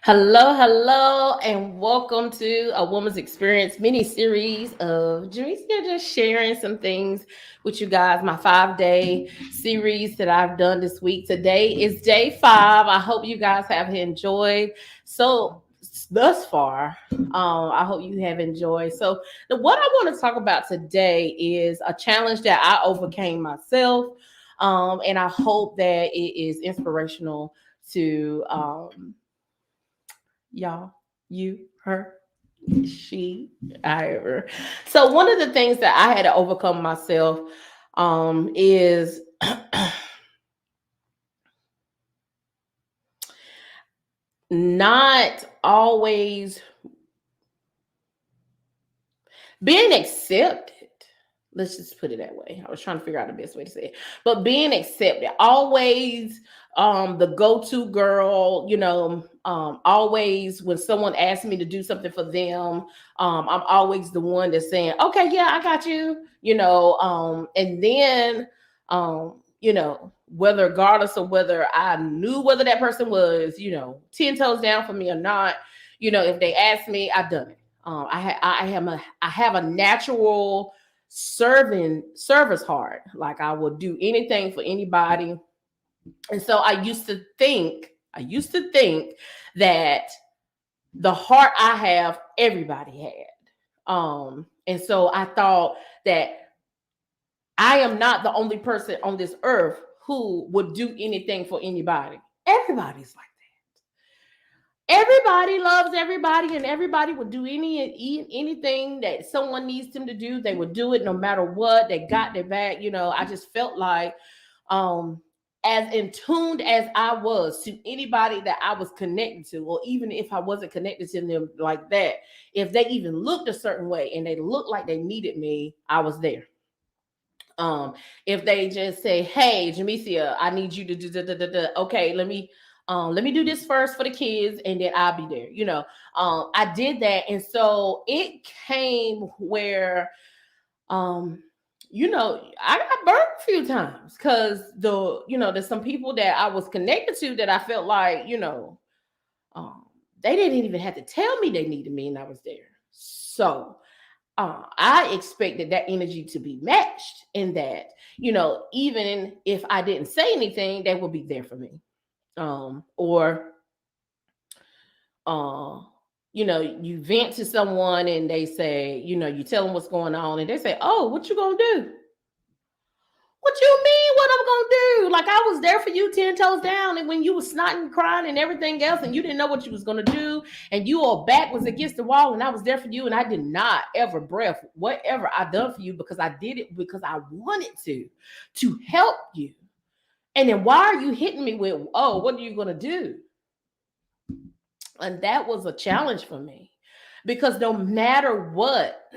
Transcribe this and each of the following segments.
Hello, and welcome to A Woman's Experience mini series of Jamecia just sharing some things with you guys. My 5 day series that I've done this week. Today is day 5. I hope you guys have enjoyed. So, thus far, I hope you have enjoyed. So, what I want to talk about today is a challenge that I overcame myself, and I hope that it is inspirational to. Y'all, you, her, she, I, her. So one of the things that I had to overcome myself is not always being accepted. Let's just put it that way. I was trying to figure out the best way to say it. But being accepted, always the go-to girl, always when someone asks me to do something for them, I'm always the one that's saying, okay, yeah, I got you, and then whether regardless of whether I knew whether that person was, 10 toes down for me or not, if they asked me, I've done it. I have a natural service heart. Like I will do anything for anybody. And so I used to think that the heart I have, everybody had. And so I thought that I am not the only person on this earth who would do anything for anybody. Everybody's like everybody loves everybody, and everybody would do anything that someone needs them to do. They would do it no matter what. They got their back. I just felt like, as in tuned as I was to anybody that I was connected to, or even if I wasn't connected to them like that, if they even looked a certain way and they looked like they needed me, I was there. If they just say, "Hey, Jamecia, I need you to do okay, let me do this first for the kids, and then I'll be there." I did that, and so it came where, I got burned a few times because there's some people that I was connected to that I felt like, um, they didn't even have to tell me they needed me, and I was there. So I expected that energy to be matched, in that, even if I didn't say anything, they would be there for me. Or uh, you vent to someone and they say, you tell them what's going on, and they say, "Oh, what you gonna do?" What you mean? What I'm gonna do? Like I was there for you, 10 toes down, and when you was snotting, crying, and everything else, and you didn't know what you was gonna do, and you all back was against the wall, and I was there for you, and I did not ever breath whatever I done for you, because I did it because I wanted to help you. And then why are you hitting me with, "Oh, what are you gonna do?" And that was a challenge for me, because no matter what,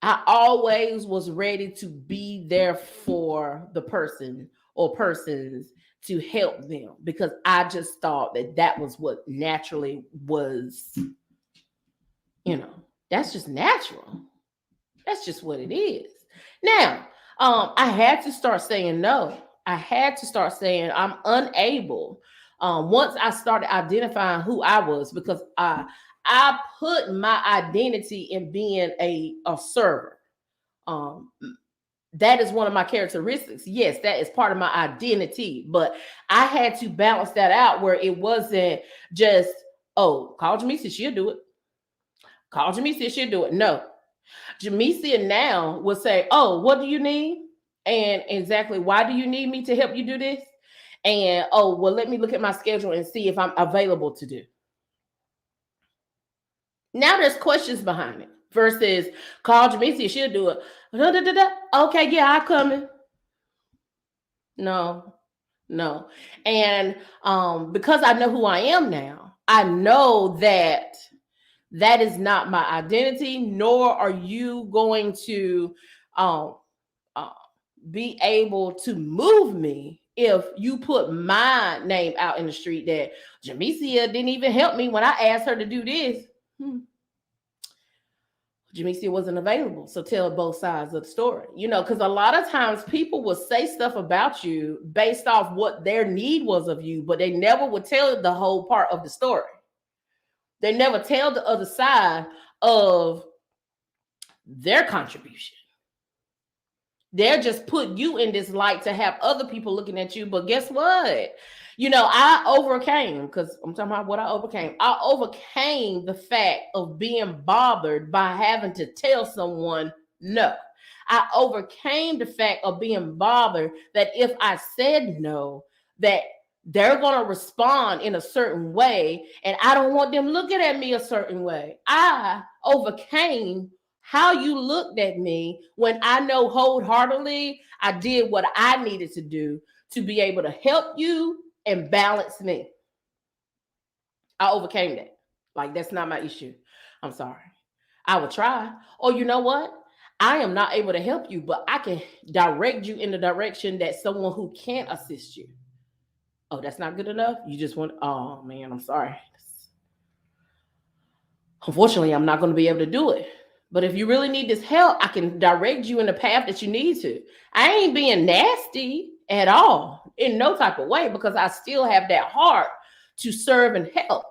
I always was ready to be there for the person or persons, to help them, because I just thought that that was what naturally was, you know, that's just natural. That's just what it is. Now, I had to start saying no. I had to start saying I'm unable. Once I started identifying who I was, because I put my identity in being a server. Um, that is one of my characteristics. Yes, that is part of my identity. But I had to balance that out, where it wasn't just, "Oh, call Jamecia, she'll do it. Call Jamecia, she'll do it." No. Jamecia now will say, "Oh, what do you need? And exactly why do you need me to help you do this? And oh, well, let me look at my schedule and see if I'm available to do." Now there's questions behind it, versus call Jamecia, she'll do it. Da, da, da, da. Okay, yeah, I'm coming. No, no. And because I know who I am now, I know that that is not my identity, nor are you going to um, uh, be able to move me if you put my name out in the street, that Jamecia didn't even help me when I asked her to do this. Hmm. Jamecia wasn't available. So tell both sides of the story, because a lot of times people will say stuff about you based off what their need was of you, but they never would tell the whole part of the story. They never tell the other side of their contribution. They're just put you in this light to have other people looking at you. But guess what? I overcame, because I'm talking about what I overcame. I overcame the fact of being bothered by having to tell someone no. I overcame the fact of being bothered that if I said no, that they're going to respond in a certain way, and I don't want them looking at me a certain way. I overcame how you looked at me when I know wholeheartedly I did what I needed to do to be able to help you and balance me. I overcame that. Like, that's not my issue. I'm sorry. I will try. Or you know what? I am not able to help you, but I can direct you in the direction that someone who can assist you. Oh, that's not good enough? You just want, oh man, I'm sorry. Unfortunately, I'm not going to be able to do it. But if you really need this help, I can direct you in the path that you need to. I ain't being nasty at all in no type of way, because I still have that heart to serve and help.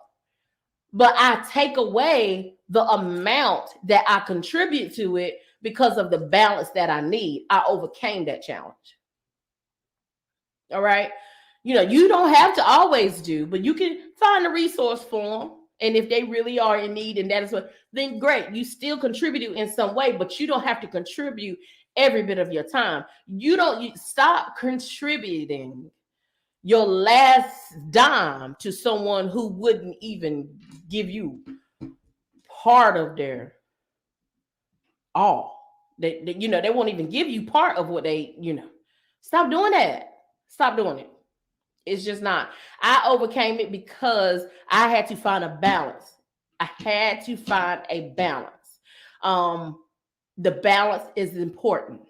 But I take away the amount that I contribute to it because of the balance that I need. I overcame that challenge. All right. You don't have to always do, but you can find a resource for them. And if they really are in need, and that is what, then great. You still contribute in some way, but you don't have to contribute every bit of your time. You stop contributing your last dime to someone who wouldn't even give you part of their all. They won't even give you part of what they, stop doing that. Stop doing it. It's just not. I overcame it because I had to find a balance. I had to find a balance. The balance is important.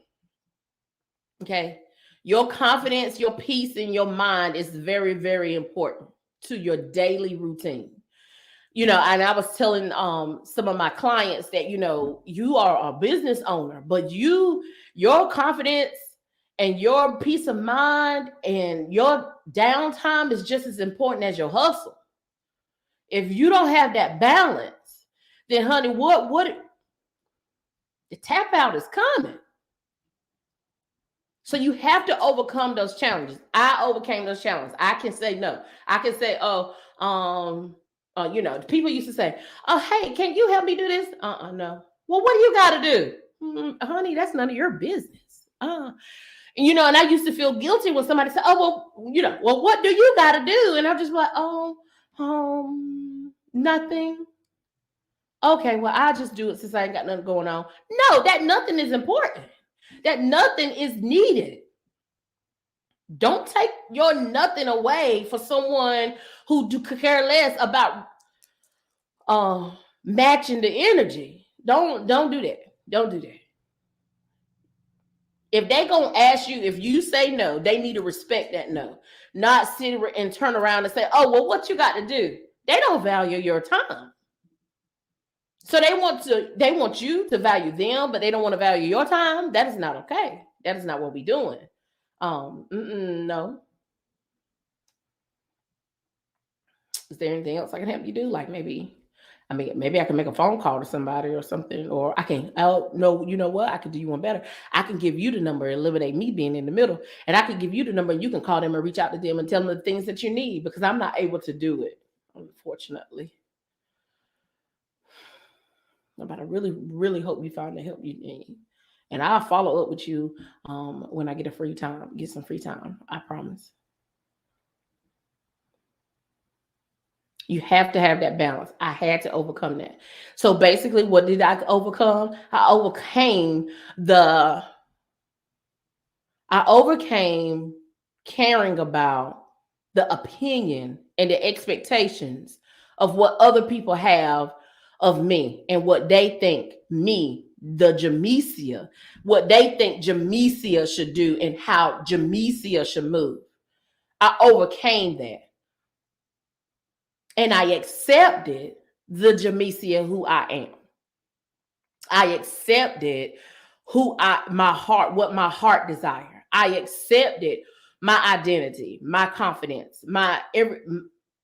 Okay. Your confidence, your peace in your mind is very, very important to your daily routine. And I was telling some of my clients that, you are a business owner, but your confidence and your peace of mind and your downtime is just as important as your hustle. If you don't have that balance, then honey, what the tap out is coming. So you have to overcome those challenges. I overcame those challenges. I can say no. I can say, people used to say, oh, hey, can you help me do this? No. Well, what do you got to do? Honey, that's none of your business. And I used to feel guilty when somebody said, oh, well, what do you got to do? And I'm just like, nothing. Okay, well, I'll just do it since I ain't got nothing going on. No, that nothing is important. That nothing is needed. Don't take your nothing away for someone who could care less about matching the energy. Don't do that. Don't do that. If they gonna ask you, if you say no, they need to respect that no. Not sit and turn around and say, oh, well, what you got to do? They don't value your time. So they want you to value them, but they don't want to value your time. That is not okay. That is not what we're doing. No. Is there anything else I can help you do? Like maybe I can make a phone call to somebody or something, or I can, no, you know what? I can do you one better. I can give you the number and eliminate me being in the middle. And I can give you the number and you can call them and reach out to them and tell them the things that you need, because I'm not able to do it, unfortunately. But I really, really hope you find the help you need. And I'll follow up with you when I get some free time. I promise. You have to have that balance. I had to overcome that. So basically, what did I overcome? I overcame caring about the opinion and the expectations of what other people have of me and what they think me, the Jamecia, what they think Jamecia should do and how Jamecia should move. I overcame that. And I accepted the Jamecia who I am. I accepted my heart, what my heart desire. I accepted my identity, my confidence, my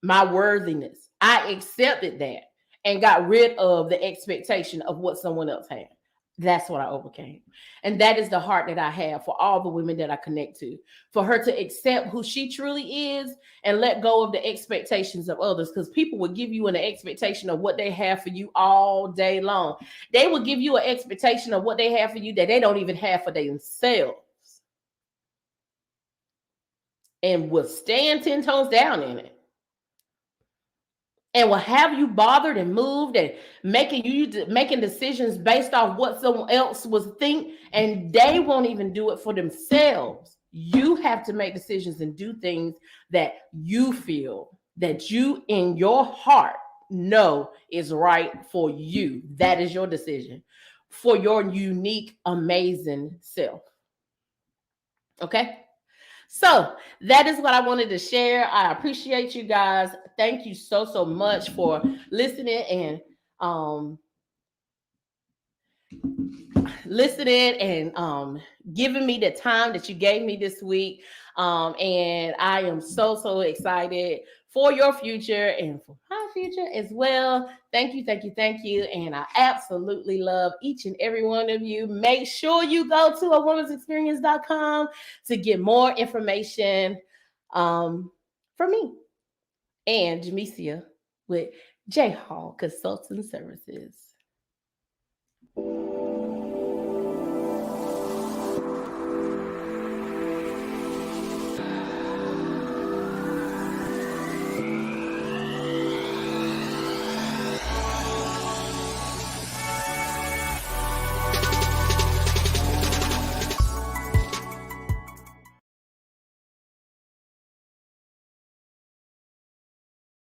worthiness. I accepted that and got rid of the expectation of what someone else had. That's what I overcame. And that is the heart that I have for all the women that I connect to, for her to accept who she truly is and let go of the expectations of others. Because people will give you an expectation of what they have for you all day long. They will give you an expectation of what they have for you that they don't even have for themselves, and will stand 10 toes down in it, and will have you bothered and moved and making decisions based off what someone else was think, and they won't even do it for themselves. You have to make decisions and do things that you feel, that you in your heart know is right for you. That is your decision for your unique, amazing self. Okay? So that is what I wanted to share. I appreciate you guys. Thank you so, so much for listening and um giving me the time that you gave me this week. And I am so, so excited for your future and for my future as well. Thank you, thank you, thank you. And I absolutely love each and every one of you. Make sure you go to awomansexperience.com to get more information from me and Jamecia with J Hall Consulting Services.